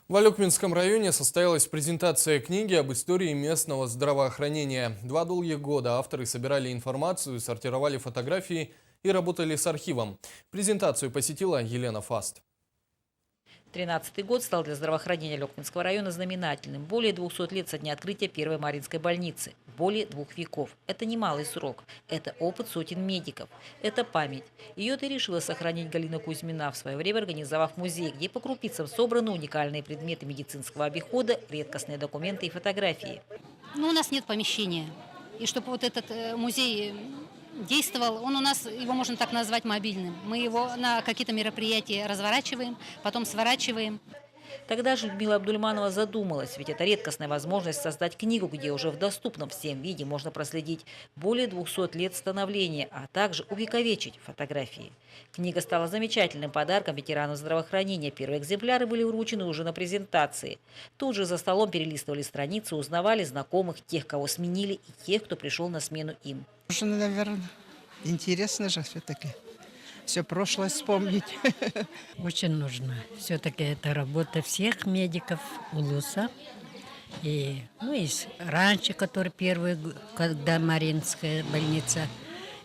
В Алекминском районе состоялась презентация книги об истории местного здравоохранения. 2 долгих года авторы собирали информацию, сортировали фотографии и работали с архивом. Презентацию посетила Елена Фаст. 13-й год стал для здравоохранения Алекминского района знаменательным. Более 200 лет со дня открытия первой Марьинской больницы. Более 2 веков. Это немалый срок. Это опыт сотен медиков. Это память. Ее-то и решила сохранить Галина Кузьмина, в свое время организовав музей, где по крупицам собраны уникальные предметы медицинского обихода, редкостные документы и фотографии. Ну, у нас нет помещения. И чтобы вот этот музей действовал, он у нас, его можно так назвать, мобильным. Мы его на какие-то мероприятия разворачиваем, потом сворачиваем. Тогда же Людмила Абдульманова задумалась, ведь это редкостная возможность создать книгу, где уже в доступном всем виде можно проследить более 200 лет становления, а также увековечить фотографии. Книга стала замечательным подарком ветеранам здравоохранения. Первые экземпляры были вручены уже на презентации. Тут же за столом перелистывали страницы, узнавали знакомых, тех, кого сменили, и тех, кто пришел на смену им. Можно, наверное, интересно же все-таки. Все прошлое вспомнить. Очень нужно. Все-таки это работа всех медиков УЛУСа. И раньше, который первый, когда Маринская больница,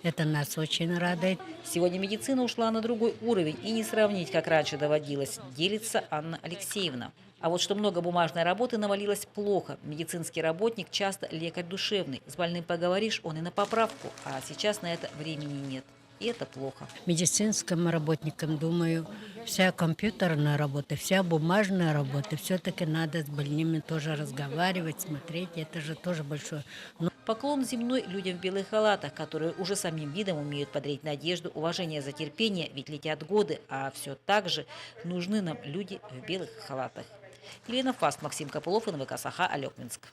это нас очень радует. Сегодня медицина ушла на другой уровень, и не сравнить, как раньше доводилось, делится Анна Алексеевна. А вот что много бумажной работы навалилось плохо. Медицинский работник часто лекарь душевный. С больным поговоришь, он и на поправку, а сейчас на это времени нет. И это плохо. Медицинским работникам, думаю, вся компьютерная работа, вся бумажная работа, все-таки надо с больными тоже разговаривать, смотреть. Это же тоже большое. Поклон земной людям в белых халатах, которые уже самим видом умеют подарить надежду, уважение за терпение, ведь летят годы, а все так же нужны нам люди в белых халатах. Елена Фаст, Максим Копылов, НВК «Саха», Алекминск.